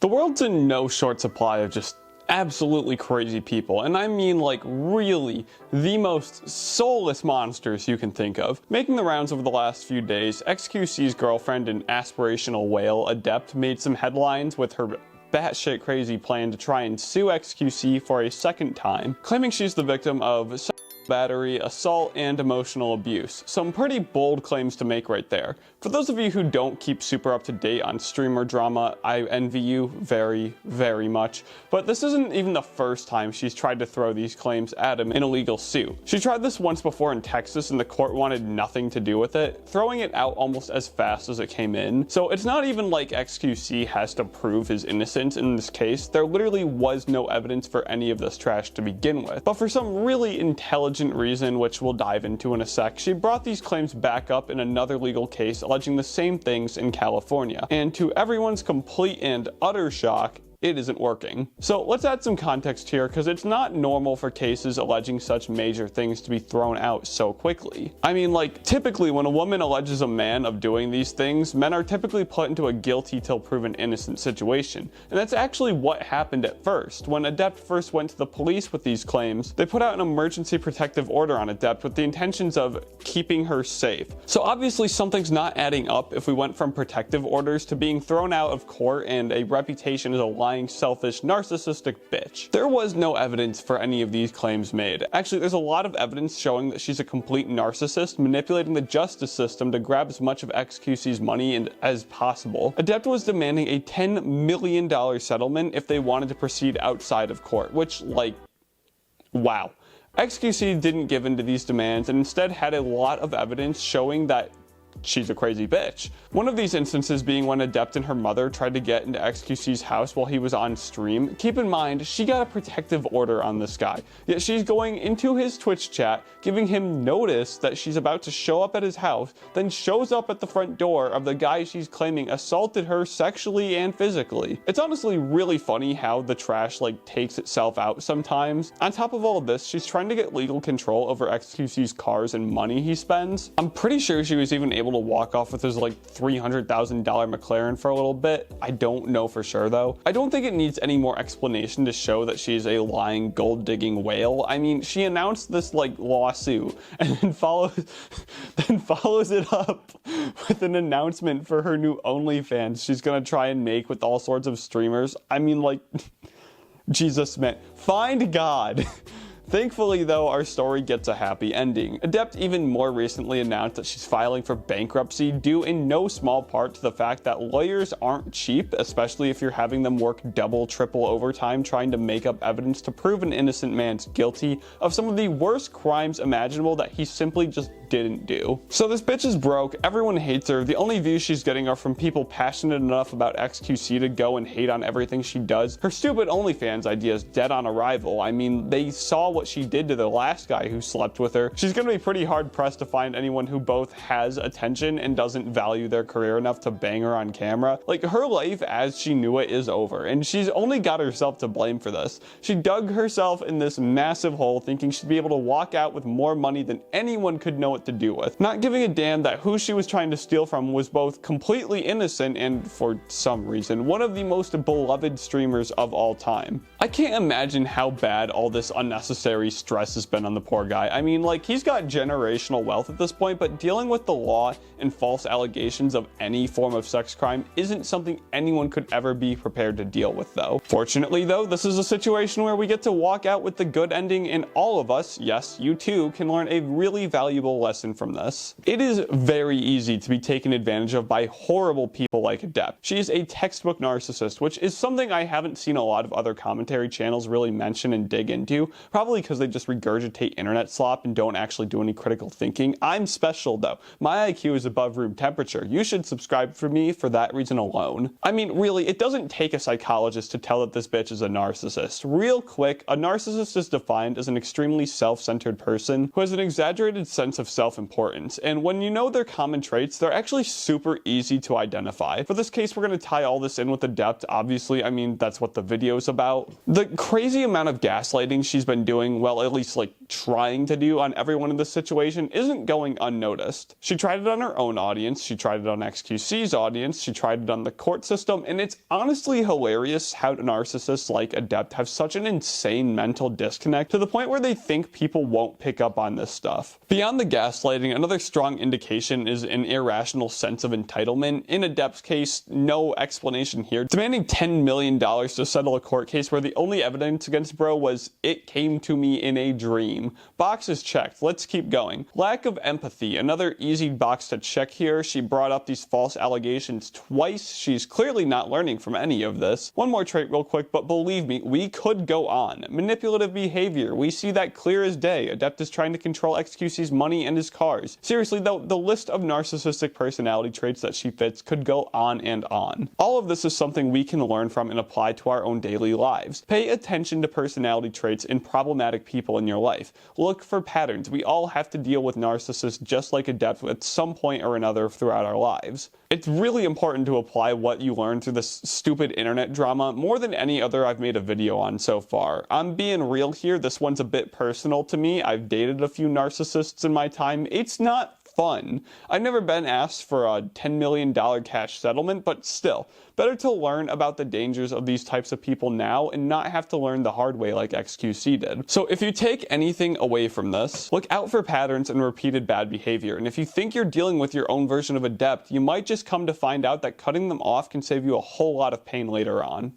The world's in no short supply of just absolutely crazy people, and I mean like really the most soulless monsters you can think of. Making the rounds over the last few days, XQC's girlfriend and aspirational whale Adept made some headlines with her batshit crazy plan to try and sue XQC for a second time, claiming she's the victim of battery, assault, and emotional abuse. Some pretty bold claims to make right there. For those of you who don't keep super up to date on streamer drama, I envy you very, very much. But this isn't even the first time she's tried to throw these claims at him in a legal suit. She tried this once before in Texas and the court wanted nothing to do with it, throwing it out almost as fast as it came in. So it's not even like XQC has to prove his innocence in this case. There literally was no evidence for any of this trash to begin with. But for some really intelligent reason, which we'll dive into in a sec, she brought these claims back up in another legal case alleging the same things in California. And to everyone's complete and utter shock, it isn't working. So let's add some context here, because it's not normal for cases alleging such major things to be thrown out so quickly. I mean, like, typically when a woman alleges a man of doing these things, men are typically put into a guilty till proven innocent situation. And that's actually what happened at first. When Adept first went to the police with these claims, they put out an emergency protective order on Adept with the intentions of keeping her safe. So obviously something's not adding up if we went from protective orders to being thrown out of court and a reputation as a lying, selfish, narcissistic bitch. There was no evidence for any of these claims made. Actually, there's a lot of evidence showing that she's a complete narcissist, manipulating the justice system to grab as much of XQC's money as possible. Adept was demanding a $10 million settlement if they wanted to proceed outside of court, which, like, wow. XQC didn't give in to these demands and instead had a lot of evidence showing that she's a crazy bitch. One of these instances being when Adept and her mother tried to get into XQC's house while he was on stream. Keep in mind, she got a protective order on this guy, yet she's going into his Twitch chat, giving him notice that she's about to show up at his house, then shows up at the front door of the guy she's claiming assaulted her sexually and physically. It's honestly really funny how the trash like takes itself out sometimes. On top of all of this, she's trying to get legal control over XQC's cars and money he spends. I'm pretty sure she was even able to walk off with his like $300,000 McLaren for a little bit. I don't know for sure though. I don't think it needs any more explanation to show that she's a lying, gold-digging whale. I mean, she announced this like lawsuit and then follows it up with an announcement for her new OnlyFans she's gonna try and make with all sorts of streamers. I mean, like, Jesus, man, find God. Thankfully though, our story gets a happy ending. Adept even more recently announced that she's filing for bankruptcy, due in no small part to the fact that lawyers aren't cheap, especially if you're having them work double, triple overtime trying to make up evidence to prove an innocent man's guilty of some of the worst crimes imaginable that he simply just didn't do. So this bitch is broke, everyone hates her, the only views she's getting are from people passionate enough about XQC to go and hate on everything she does. Her stupid OnlyFans idea is dead on arrival. I mean, they saw what she did to the last guy who slept with her. She's gonna be pretty hard pressed to find anyone who both has attention and doesn't value their career enough to bang her on camera. Like, her life as she knew it is over, and she's only got herself to blame for this. She dug herself in this massive hole thinking she'd be able to walk out with more money than anyone could know what to do with, not giving a damn that who she was trying to steal from was both completely innocent and, for some reason, one of the most beloved streamers of all time. I can't imagine how bad all this unnecessary stress has been on the poor guy. I mean, like, he's got generational wealth at this point, but dealing with the law and false allegations of any form of sex crime isn't something anyone could ever be prepared to deal with though. Fortunately though, this is a situation where we get to walk out with the good ending, and all of us, yes, you too, can learn a really valuable lesson from this. It is very easy to be taken advantage of by horrible people like Adept. She is a textbook narcissist, which is something I haven't seen a lot of other commentary channels really mention and dig into, probably because they just regurgitate internet slop and don't actually do any critical thinking. I'm special though. My IQ is above room temperature. You should subscribe for me for that reason alone. I mean, really, it doesn't take a psychologist to tell that this bitch is a narcissist. Real quick, a narcissist is defined as an extremely self-centered person who has an exaggerated sense of self-importance, and when you know their common traits, they're actually super easy to identify. For this case, we're going to tie all this in with Adept, obviously. I mean, that's what the video is about. The crazy amount of gaslighting she's been doing doing, well, at least like trying to do on everyone in this situation, isn't going unnoticed. She tried it on her own audience, she tried it on XQC's audience, she tried it on the court system, and it's honestly hilarious how narcissists like Adept have such an insane mental disconnect to the point where they think people won't pick up on this stuff. Beyond the gaslighting, another strong indication is an irrational sense of entitlement. In Adept's case, no explanation here. Demanding $10 million to settle a court case where the only evidence against bro was "it came to me in a dream." Box is checked, let's keep going. Lack of empathy, another easy box to check here. She brought up these false allegations twice. She's clearly not learning from any of this. One more trait real quick, but believe me, we could go on. Manipulative behavior, we see that clear as day. Adept is trying to control XQC's money and his cars. Seriously though, the list of narcissistic personality traits that she fits could go on and on. All of this is something we can learn from and apply to our own daily lives. Pay attention to personality traits in problematic people in your life. Look for patterns. We all have to deal with narcissists just like Adept at some point or another throughout our lives. It's really important to apply what you learn through this stupid internet drama more than any other I've made a video on so far. I'm being real here, this one's a bit personal to me. I've dated a few narcissists in my time. It's not fun. I've never been asked for a $10 million cash settlement, but still, better to learn about the dangers of these types of people now and not have to learn the hard way like XQC did. So if you take anything away from this, look out for patterns and repeated bad behavior. And if you think you're dealing with your own version of Adept, you might just come to find out that cutting them off can save you a whole lot of pain later on.